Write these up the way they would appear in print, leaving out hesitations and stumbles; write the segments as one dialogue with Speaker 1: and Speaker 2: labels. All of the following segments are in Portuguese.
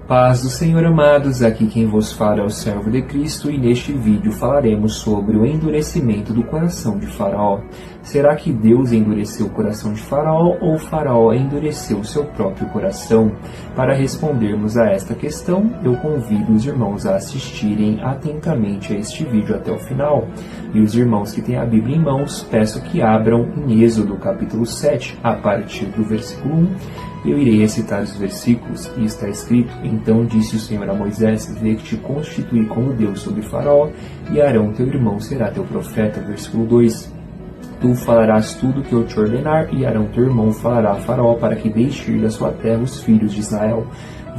Speaker 1: Paz do Senhor, amados, aqui quem vos fala é o servo de Cristo e neste vídeo falaremos sobre o endurecimento do coração de Faraó. Será que Deus endureceu o coração de Faraó ou Faraó endureceu o seu próprio coração? Para respondermos a esta questão, eu convido os irmãos a assistirem atentamente a este vídeo até o final. E os irmãos que têm a Bíblia em mãos, peço que abram em Êxodo capítulo 7, a partir do versículo 1. Eu irei recitar os versículos e está escrito: Então disse o Senhor a Moisés, vê que te constituí como Deus sobre Faraó, e Arão teu irmão será teu profeta. Versículo 2. Tu falarás tudo que eu te ordenar, e Arão teu irmão falará a Faraó, para que deixe ir da sua terra os filhos de Israel.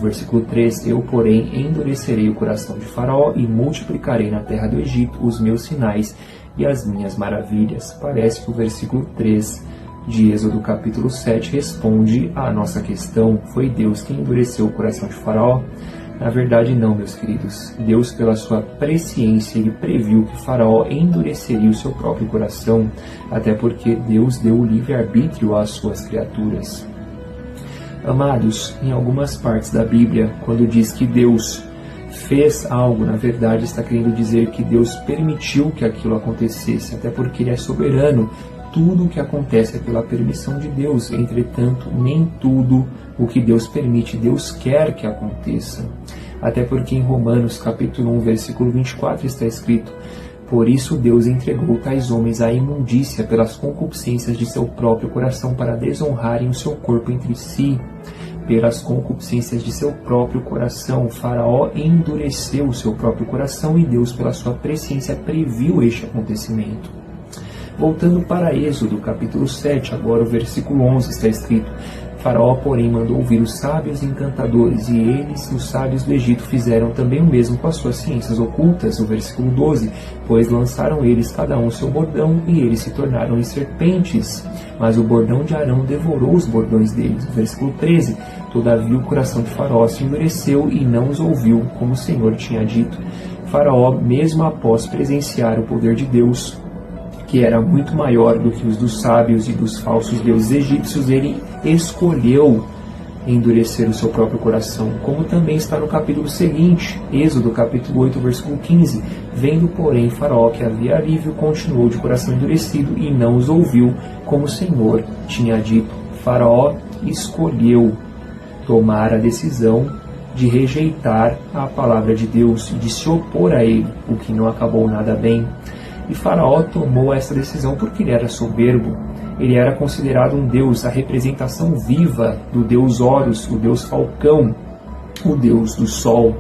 Speaker 1: Versículo 3. Eu, porém, endurecerei o coração de Faraó, e multiplicarei na terra do Egito os meus sinais e as minhas maravilhas. Parece que o versículo 3 de Êxodo capítulo 7 responde à nossa questão: foi Deus quem endureceu o coração de Faraó? Na verdade não, meus queridos. Deus, pela sua presciência, ele previu que Faraó endureceria o seu próprio coração, até porque Deus deu o livre-arbítrio às suas criaturas. Amados, em algumas partes da Bíblia, quando diz que Deus fez algo, na verdade está querendo dizer que Deus permitiu que aquilo acontecesse, até porque ele é soberano. Tudo o que acontece é pela permissão de Deus. Entretanto, nem tudo o que Deus permite, Deus quer que aconteça. Até porque em Romanos capítulo 1, versículo 24 está escrito: Por isso Deus entregou tais homens à imundícia pelas concupiscências de seu próprio coração, para desonrarem o seu corpo entre si. Pelas concupiscências de seu próprio coração, Faraó endureceu o seu próprio coração, e Deus, pela sua presciência, previu este acontecimento. Voltando para Êxodo, capítulo 7, agora o versículo 11 está escrito: Faraó, porém, mandou ouvir os sábios e encantadores, e eles, os sábios do Egito, fizeram também o mesmo com as suas ciências ocultas. O versículo 12: Pois lançaram eles cada um seu bordão, e eles se tornaram em serpentes. Mas o bordão de Arão devorou os bordões deles. O versículo 13: Todavia o coração de Faraó se endureceu e não os ouviu, como o Senhor tinha dito. Faraó, mesmo após presenciar o poder de Deus, que era muito maior do que os dos sábios e dos falsos deuses egípcios, ele escolheu endurecer o seu próprio coração, como também está no capítulo seguinte, Êxodo capítulo 8, versículo 15. Vendo, porém, Faraó que havia alívio, continuou de coração endurecido e não os ouviu, como o Senhor tinha dito. Faraó escolheu tomar a decisão de rejeitar a palavra de Deus, de se opor a ele, o que não acabou nada bem. E Faraó tomou essa decisão porque ele era soberbo. Ele era considerado um deus, a representação viva do deus Horus, o deus Falcão, o deus do sol.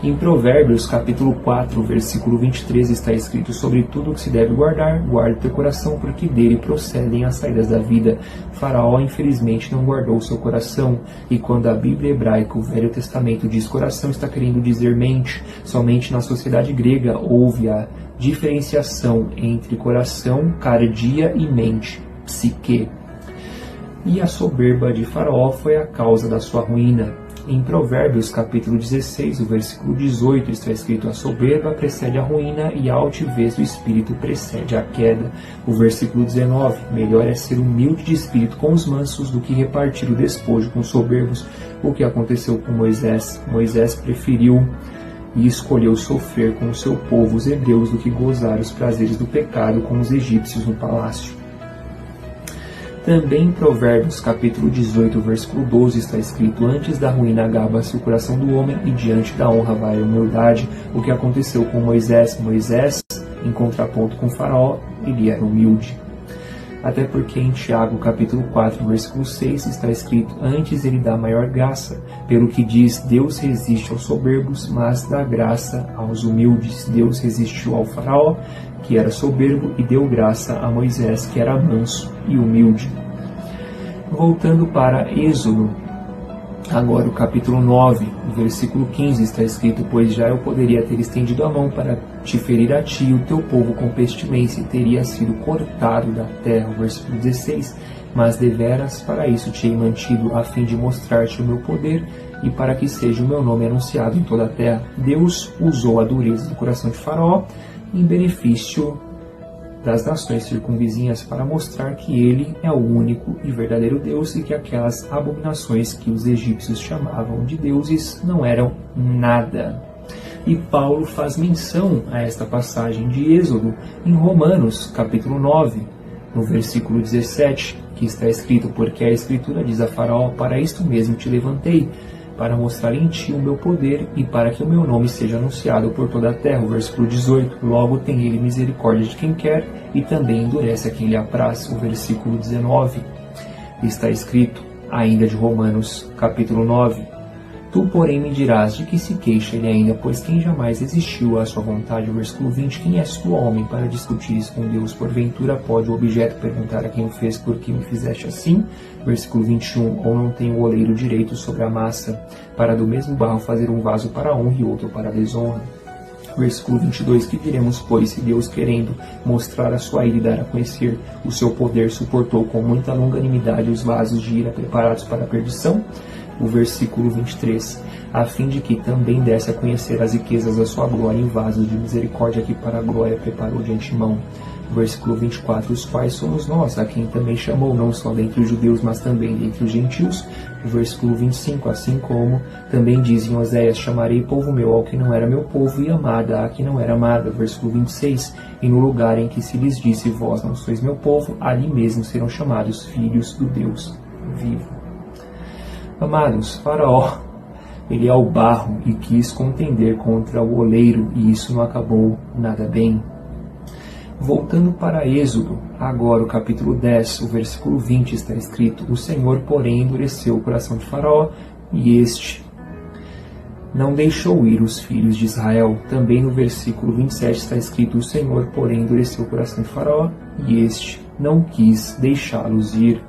Speaker 1: Em Provérbios, capítulo 4, versículo 23, está escrito: Sobre tudo o que se deve guardar, guarda teu coração, porque dele procedem as saídas da vida. Faraó, infelizmente, não guardou seu coração. E quando a Bíblia hebraica, o Velho Testamento, diz coração, está querendo dizer mente. Somente na sociedade grega houve a diferenciação entre coração, cardia e mente, psique. E a soberba de Faraó foi a causa da sua ruína. Em Provérbios, capítulo 16, o versículo 18, está escrito: A soberba precede a ruína, e a altivez do espírito precede a queda. O versículo 19: Melhor é ser humilde de espírito com os mansos do que repartir o despojo com os soberbos. O que aconteceu com Moisés? Moisés preferiu e escolheu sofrer com o seu povo, os hebreus, do que gozar os prazeres do pecado com os egípcios no palácio. Também em Provérbios, capítulo 18, versículo 12, está escrito: Antes da ruína gaba-se o coração do homem, e diante da honra vai a humildade. O que aconteceu com Moisés? Moisés, em contraponto com Faraó, ele era humilde. Até porque em Tiago, capítulo 4, versículo 6, está escrito: Antes ele dá maior graça, pelo que diz: Deus resiste aos soberbos, mas dá graça aos humildes. Deus resistiu ao Faraó, que era soberbo, e deu graça a Moisés, que era manso e humilde. Voltando para Êxodo, agora o capítulo 9, versículo 15, está escrito: Pois já eu poderia ter estendido a mão para te ferir a ti e o teu povo com pestilência, e teria sido cortado da terra. O versículo 16: Mas deveras para isso te hei mantido, a fim de mostrar-te o meu poder, e para que seja o meu nome anunciado em toda a terra. Deus usou a dureza do coração de Faraó em benefício das nações circunvizinhas para mostrar que ele é o único e verdadeiro Deus e que aquelas abominações que os egípcios chamavam de deuses não eram nada. E Paulo faz menção a esta passagem de Êxodo em Romanos, capítulo 9, no versículo 17, que está escrito: porque a Escritura diz a Faraó, para isto mesmo te levantei, para mostrar em ti o meu poder e para que o meu nome seja anunciado por toda a terra. O versículo 18, logo tem ele misericórdia de quem quer e também endurece a quem lhe apraz. O versículo 19, está escrito, ainda de Romanos, capítulo 9, tu, porém, me dirás de que se queixa ele ainda, pois quem jamais existiu à sua vontade. O versículo 20, quem és tu, homem, para discutires com Deus? Porventura pode o objeto perguntar a quem o fez, por que me fizeste assim? Versículo 21, ou não tem o oleiro direito sobre a massa, para do mesmo barro fazer um vaso para a honra e outro para a desonra? Versículo 22, que diremos, pois, se Deus, querendo mostrar a sua ira e dar a conhecer o seu poder, suportou com muita longanimidade os vasos de ira preparados para a perdição? O versículo 23, a fim de que também desse a conhecer as riquezas da sua glória em vasos de misericórdia que para a glória preparou de antemão. O versículo 24, os quais somos nós, a quem também chamou, não só dentre os judeus, mas também dentre os gentios. O versículo 25, assim como também diz em Oséias, chamarei povo meu ao que não era meu povo, e amada a que não era amada. O versículo 26, e no lugar em que se lhes disse, vós não sois meu povo, ali mesmo serão chamados filhos do Deus vivo. Amados, Faraó, ele é o barro e quis contender contra o oleiro, e isso não acabou nada bem. Voltando para Êxodo, agora o capítulo 10, o versículo 20 está escrito, o Senhor, porém, endureceu o coração de Faraó, e este não deixou ir os filhos de Israel. Também no versículo 27 está escrito, o Senhor, porém, endureceu o coração de Faraó, e este não quis deixá-los ir.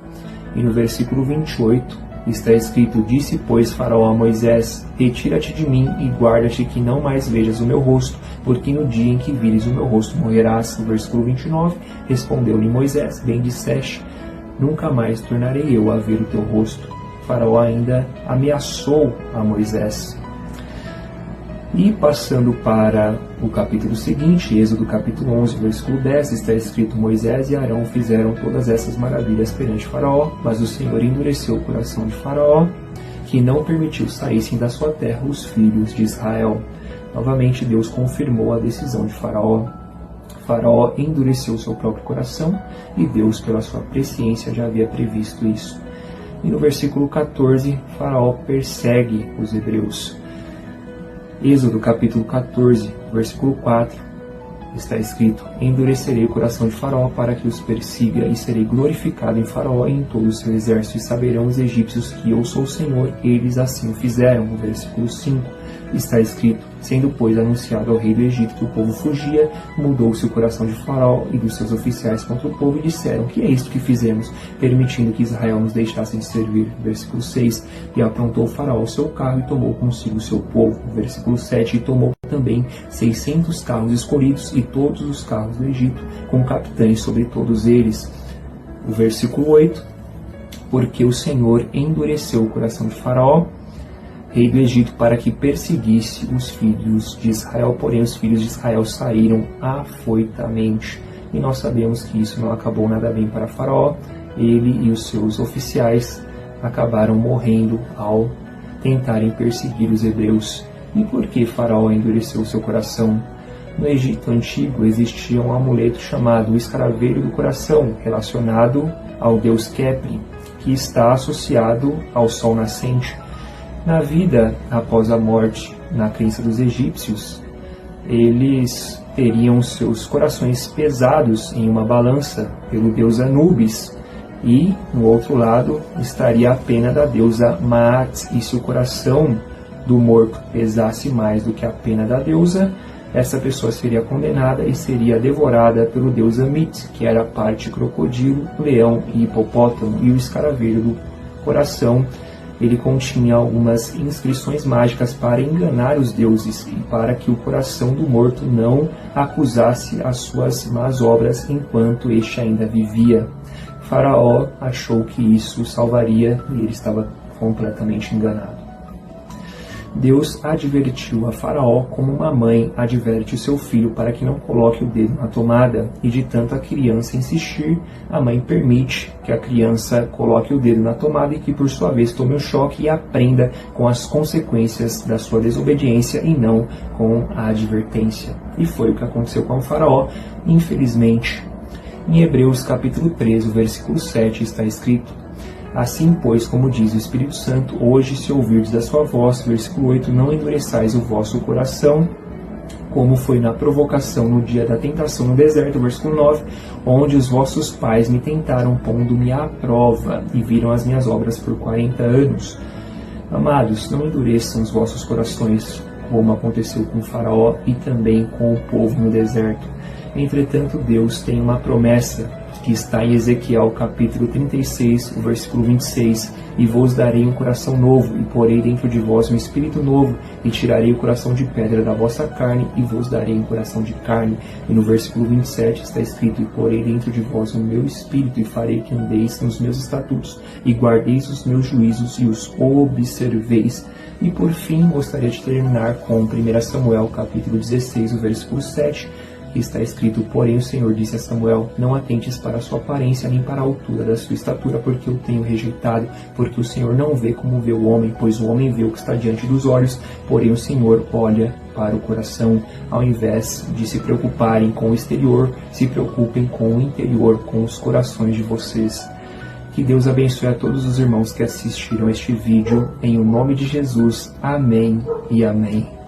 Speaker 1: E no versículo 28, está escrito, disse, pois, Faraó a Moisés, retira-te de mim e guarda-te que não mais vejas o meu rosto, porque no dia em que vires o meu rosto morrerás. No versículo 29, respondeu-lhe Moisés, bem disseste, nunca mais tornarei eu a ver o teu rosto. Faraó ainda ameaçou a Moisés. E passando para o capítulo seguinte, Êxodo capítulo 11, versículo 10, está escrito, Moisés e Arão fizeram todas essas maravilhas perante Faraó, mas o Senhor endureceu o coração de Faraó, que não permitiu saíssem da sua terra os filhos de Israel. Novamente Deus confirmou a decisão de Faraó. Faraó endureceu seu próprio coração e Deus, pela sua presciência, já havia previsto isso. E no versículo 14, Faraó persegue os hebreus. Êxodo capítulo 14, versículo 4, está escrito, endurecerei o coração de Faraó para que os persiga, e serei glorificado em Faraó e em todo o seu exército, e saberão os egípcios que eu sou o Senhor, eles assim o fizeram. No versículo 5, está escrito, sendo, pois, anunciado ao rei do Egito que o povo fugia, mudou-se o coração de Faraó e dos seus oficiais contra o povo, e disseram, que é isto que fizemos, permitindo que Israel nos deixasse de servir. Versículo 6, e aprontou Faraó o seu carro e tomou consigo o seu povo. Versículo 7, e tomou também 600 carros escolhidos e todos os carros do Egito, com capitães sobre todos eles. O versículo 8, porque o Senhor endureceu o coração de Faraó, rei do Egito, para que perseguisse os filhos de Israel, porém os filhos de Israel saíram afoitamente. E nós sabemos que isso não acabou nada bem para Faraó. Ele e os seus oficiais acabaram morrendo ao tentarem perseguir os hebreus. E por que Faraó endureceu seu coração? No Egito Antigo existia um amuleto chamado o escaravelho do coração, relacionado ao deus Kepri, que está associado ao sol nascente. Na vida após a morte, na crença dos egípcios, eles teriam seus corações pesados em uma balança pelo deus Anubis, e no outro lado estaria a pena da deusa Maat, e se o coração do morto pesasse mais do que a pena da deusa, essa pessoa seria condenada e seria devorada pelo deus Amit, que era parte crocodilo, leão e hipopótamo. E o escaravelho do coração, ele continha algumas inscrições mágicas para enganar os deuses e para que o coração do morto não acusasse as suas más obras enquanto este ainda vivia. Faraó achou que isso o salvaria e ele estava completamente enganado. Deus advertiu a Faraó como uma mãe adverte o seu filho para que não coloque o dedo na tomada, e de tanto a criança insistir, a mãe permite que a criança coloque o dedo na tomada e que, por sua vez, tome o choque e aprenda com as consequências da sua desobediência e não com a advertência. E foi o que aconteceu com o Faraó, infelizmente. Em Hebreus capítulo 13, versículo 7, está escrito: assim, pois, como diz o Espírito Santo, hoje, se ouvirdes da sua voz, versículo 8, não endureçais o vosso coração, como foi na provocação no dia da tentação no deserto, versículo 9, onde os vossos pais me tentaram, pondo-me à prova, e viram as minhas obras por 40 anos. Amados, não endureçam os vossos corações, como aconteceu com o Faraó e também com o povo no deserto. Entretanto, Deus tem uma promessa que está em Ezequiel capítulo 36, o versículo 26, e vos darei um coração novo, e porei dentro de vós um espírito novo, e tirarei o coração de pedra da vossa carne, e vos darei um coração de carne. E no versículo 27 está escrito: e porei dentro de vós o meu espírito, e farei que andeis nos meus estatutos, e guardeis os meus juízos, e os observeis. E por fim, gostaria de terminar com 1 Samuel capítulo 16, o versículo 7, está escrito: porém o Senhor disse a Samuel, não atentes para a sua aparência, nem para a altura da sua estatura, porque eu tenho rejeitado, porque o Senhor não vê como vê o homem, pois o homem vê o que está diante dos olhos, porém o Senhor olha para o coração. Ao invés de se preocuparem com o exterior, se preocupem com o interior, com os corações de vocês. Que Deus abençoe a todos os irmãos que assistiram este vídeo, em o nome de Jesus. Amém e amém.